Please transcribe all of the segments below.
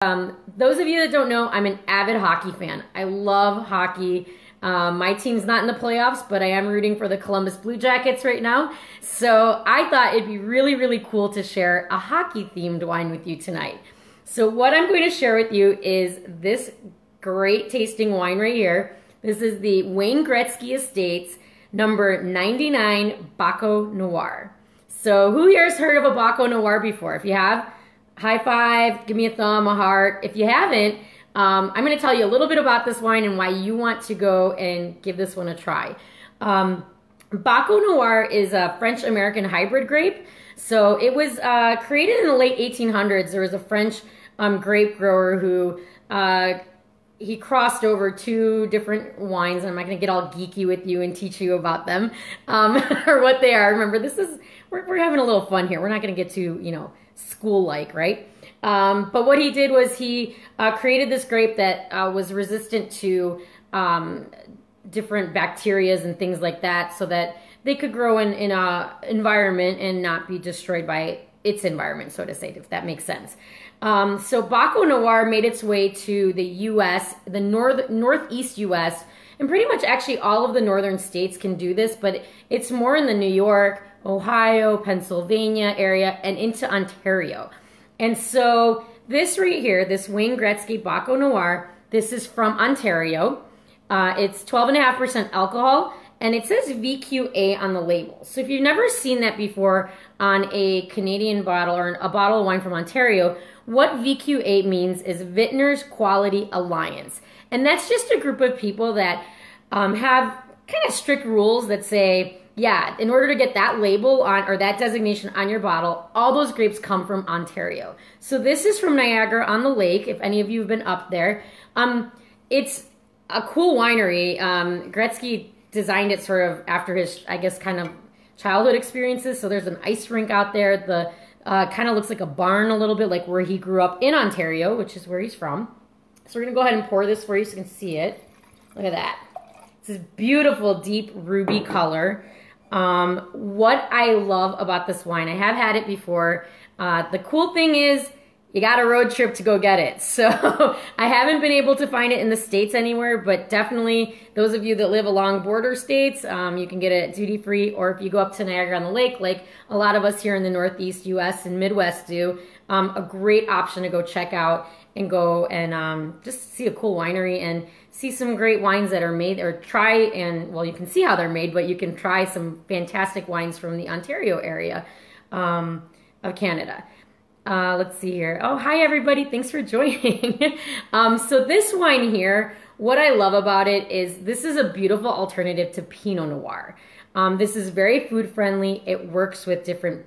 Those of you that don't know, I'm an avid hockey fan. I love hockey. My team's not in the playoffs, but I am rooting for the Columbus Blue Jackets right now. So I thought it'd be really, really cool to share a hockey-themed wine with you tonight. So what I'm going to share with you is this great tasting wine right here. This is the Wayne Gretzky Estates number 99 Baco Noir. So who here has heard of a Baco Noir before? If you have, high five, give me a thumb, a heart. If you haven't, I'm going to tell you a little bit about this wine and why you want to go and give this one a try. Baco Noir is a French-American hybrid grape. So it was created in the late 1800s. There was a French grape grower who he crossed over two different wines. I'm not going to get all geeky with you and teach you about them or what they are. Remember, we're having a little fun here. We're not going to get too, school-like, right? But what he did was he created this grape that was resistant to different bacterias and things like that, so that they could grow in a environment and not be destroyed by its environment, so to say, if that makes sense. So Baco Noir made its way to the U.S., the northeast U.S., and pretty much actually all of the northern states can do this, but it's more in the New York, Ohio, Pennsylvania area, and into Ontario. And so this right here, this Wayne Gretzky Baco Noir, this is from Ontario. It's 12.5% alcohol, and it says VQA on the label. So if you've never seen that before on a Canadian bottle or a bottle of wine from Ontario, what VQA means is Vintners Quality Alliance. And that's just a group of people that have kind of strict rules that say, yeah, in order to get that label on or that designation on your bottle, all those grapes come from Ontario. So this is from Niagara-on-the-Lake, if any of you have been up there. It's a cool winery. Gretzky designed it sort of after his, I guess, kind of childhood experiences. So there's an ice rink out there. The kind of looks like a barn a little bit, like where he grew up in Ontario, which is where he's from. So we're going to go ahead and pour this for you so you can see it. Look at that. It's this beautiful, deep ruby color. What I love about this wine, I have had it before. The cool thing is you got a road trip to go get it. So I haven't been able to find it in the States anywhere, but definitely those of you that live along border states, you can get it duty free, or if you go up to Niagara-on-the-Lake, like a lot of us here in the Northeast US and Midwest do, a great option to go check out and go and just see a cool winery and see some great wines that are made, or try and, well, you can see how they're made, but you can try some fantastic wines from the Ontario area of Canada. Let's see here. Oh, hi everybody. Thanks for joining. So this wine here, what I love about it is this is a beautiful alternative to Pinot Noir. This is very food friendly. It works with different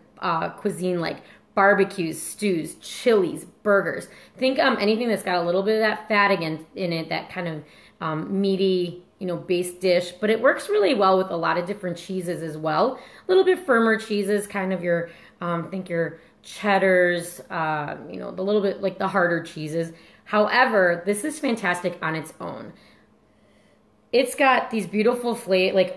cuisine like barbecues, stews, chilies, burgers. Think anything that's got a little bit of that fat again in it, that kind of meaty, base dish. But it works really well with a lot of different cheeses as well. A little bit firmer cheeses, kind of your, think your cheddars, the little bit like the harder cheeses. However, this is fantastic on its own. It's got these beautiful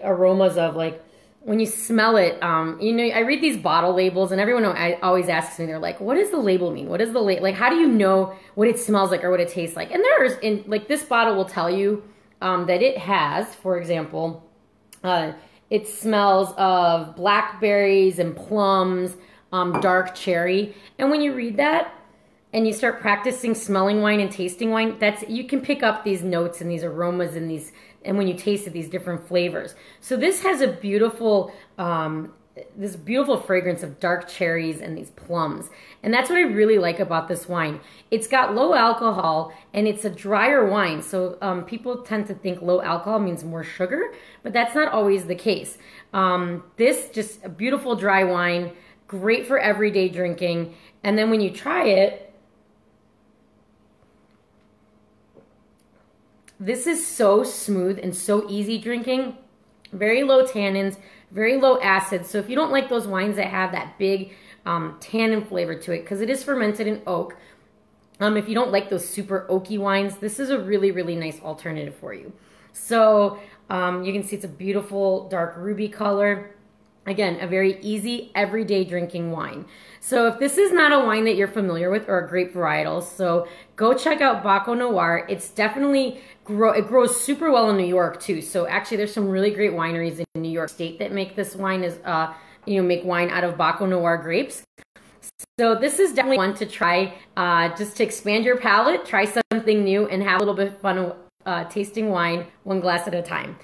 aromas of like, when you smell it, I read these bottle labels and everyone always asks me, they're like, what does the label mean? What is the label? Like, how do you know what it smells like or what it tastes like? And this bottle will tell you that it has, for example, it smells of blackberries and plums, dark cherry. And when you read that and you start practicing smelling wine and tasting wine, you can pick up these notes and these aromas and when you taste it, these different flavors. So this has a beautiful, this beautiful fragrance of dark cherries and these plums. And that's what I really like about this wine. It's got low alcohol and it's a drier wine. So people tend to think low alcohol means more sugar, but that's not always the case. This just a beautiful dry wine, great for everyday drinking. And then when you try it, this is so smooth and so easy drinking. Very low tannins, very low acid. So if you don't like those wines that have that big tannin flavor to it, because it is fermented in oak, if you don't like those super oaky wines, this is a really, really nice alternative for you. So you can see it's a beautiful dark ruby color. Again, a very easy, everyday drinking wine. So if this is not a wine that you're familiar with, or a grape varietal, so go check out Baco Noir. It's definitely, it grows super well in New York too. So actually there's some really great wineries in New York State that make this wine, make wine out of Baco Noir grapes. So this is definitely one to try, just to expand your palate, try something new, and have a little bit of fun tasting wine one glass at a time.